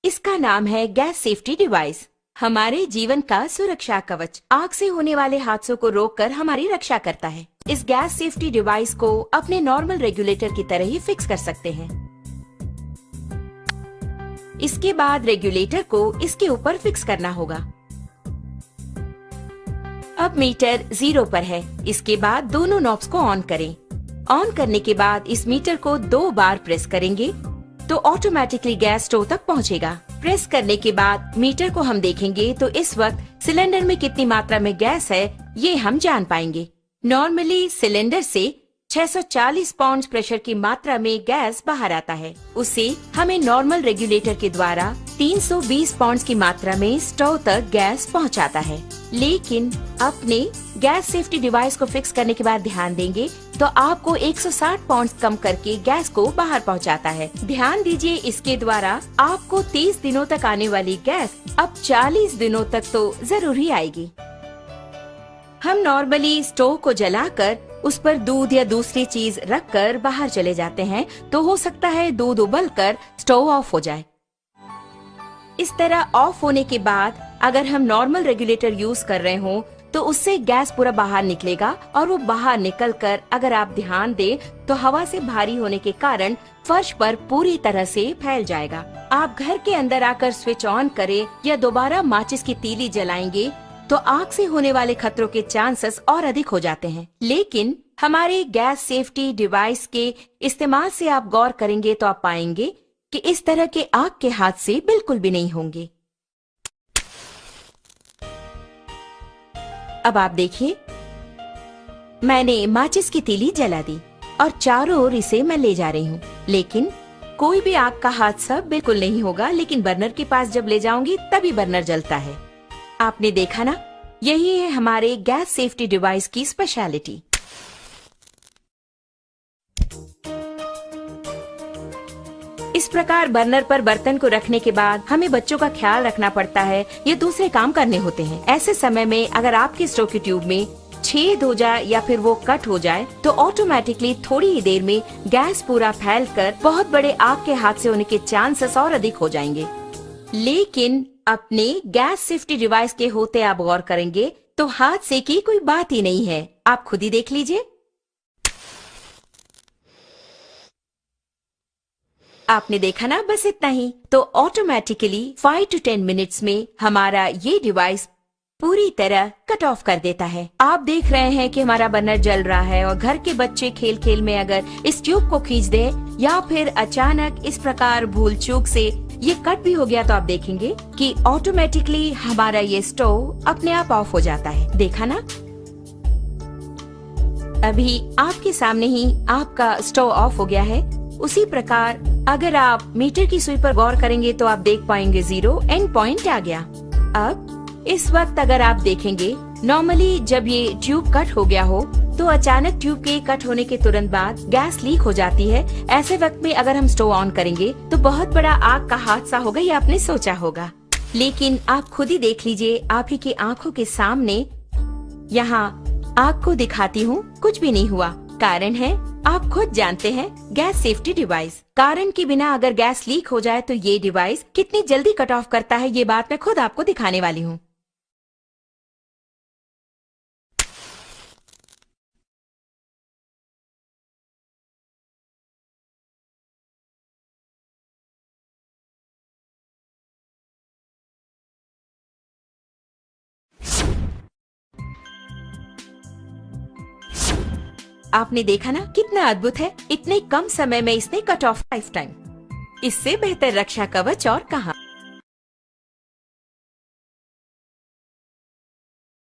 इसका नाम है गैस सेफ्टी डिवाइस। हमारे जीवन का सुरक्षा कवच आग से होने वाले हादसों को रोककर हमारी रक्षा करता है। इस गैस सेफ्टी डिवाइस को अपने नॉर्मल रेगुलेटर की तरह ही फिक्स कर सकते हैं। इसके बाद रेगुलेटर को इसके ऊपर फिक्स करना होगा। अब मीटर 0 पर है। इसके बाद दोनों नॉब्स को ऑन करें। ऑन करने के बाद इस मीटर को 2 बार प्रेस करेंगे तो ऑटोमेटिकली गैस स्टोव तक पहुंचेगा। प्रेस करने के बाद मीटर को हम देखेंगे तो इस वक्त सिलेंडर में कितनी मात्रा में गैस है ये हम जान पाएंगे। नॉर्मली सिलेंडर से 640 पाउंड प्रेशर की मात्रा में गैस बाहर आता है। उसे हमें नॉर्मल रेगुलेटर के द्वारा 320 पाउंड की मात्रा में स्टोव तक गैस पहुंचाता है। लेकिन अपने गैस सेफ्टी डिवाइस को फिक्स करने के बाद ध्यान देंगे तो आपको 160 पाउंड कम करके गैस को बाहर पहुंचाता है। ध्यान दीजिए, इसके द्वारा आपको 30 दिनों तक आने वाली गैस अब 40 दिनों तक तो जरूर ही आएगी। हम नॉर्मली स्टोव को जलाकर उस पर दूध या दूसरी चीज रखकर बाहर चले जाते हैं तो हो सकता है दूध उबलकर स्टोव ऑफ हो जाए। इस तरह ऑफ होने के बाद अगर हम नॉर्मल रेगुलेटर यूज कर रहे हो तो उससे गैस पूरा बाहर निकलेगा और वो बाहर निकलकर अगर आप ध्यान दें तो हवा से भारी होने के कारण फर्श पर पूरी तरह से फैल जाएगा। आप घर के अंदर आकर स्विच ऑन करें या दोबारा माचिस की तीली जलाएंगे तो आग से होने वाले खतरों के चांसेस और अधिक हो जाते हैं। लेकिन हमारे गैस सेफ्टी डिवाइस के इस्तेमाल से आप गौर करेंगे तो आप पाएंगे कि इस तरह के आग के हादसे बिल्कुल भी नहीं होंगे। अब आप देखिए, मैंने माचिस की तीली जला दी और चारों ओर इसे मैं ले जा रही हूँ, लेकिन कोई भी आग का हादसा बिल्कुल नहीं होगा। लेकिन बर्नर के पास जब ले जाऊंगी तभी बर्नर जलता है। आपने देखा ना, यही है हमारे गैस सेफ्टी डिवाइस की स्पेशलिटी। इस प्रकार बर्नर पर बर्तन को रखने के बाद हमें बच्चों का ख्याल रखना पड़ता है या दूसरे काम करने होते हैं। ऐसे समय में अगर आपके स्टोव की ट्यूब में छेद हो जाए या फिर वो कट हो जाए तो ऑटोमेटिकली थोड़ी ही देर में गैस पूरा फैलकर बहुत बड़े आग के हादसे होने के चांसेस और अधिक हो जाएंगे। लेकिन अपने गैस सेफ्टी डिवाइस के होते आप गौर करेंगे तो हादसे की कोई बात ही नहीं है। आप खुद ही देख लीजिए। आपने देखा ना, बस इतना ही। तो ऑटोमेटिकली 5 to 10 मिनट्स में हमारा ये डिवाइस पूरी तरह कट ऑफ कर देता है। आप देख रहे हैं कि हमारा बर्नर जल रहा है और घर के बच्चे खेल खेल में अगर इस ट्यूब को खींच दे या फिर अचानक इस प्रकार भूल चूक से ये कट भी हो गया तो आप देखेंगे कि ऑटोमेटिकली हमारा ये स्टोव अपने आप ऑफ हो जाता है। देखा ना, अभी आपके सामने ही आपका स्टोव ऑफ हो गया है। उसी प्रकार अगर आप मीटर की सुई पर गौर करेंगे तो आप देख पाएंगे 0 एंड पॉइंट आ गया। अब इस वक्त अगर आप देखेंगे, नॉर्मली जब ये ट्यूब कट हो गया हो तो अचानक ट्यूब के कट होने के तुरंत बाद गैस लीक हो जाती है। ऐसे वक्त में अगर हम स्टोव ऑन करेंगे तो बहुत बड़ा आग का हादसा होगा, ये आपने सोचा होगा। लेकिन आप खुद ही देख लीजिए, आप ही की आंखों के सामने यहाँ आग को दिखाती हूँ, कुछ भी नहीं हुआ। कारण है, आप खुद जानते हैं, गैस सेफ्टी डिवाइस। कारण के बिना अगर गैस लीक हो जाए तो ये डिवाइस कितनी जल्दी कट ऑफ करता है, ये बात मैं खुद आपको दिखाने वाली हूँ। आपने देखा ना, कितना अद्भुत है। इतने कम समय में इसने कट ऑफ लाइफ टाइम। इससे बेहतर रक्षा कवच और कहाँ।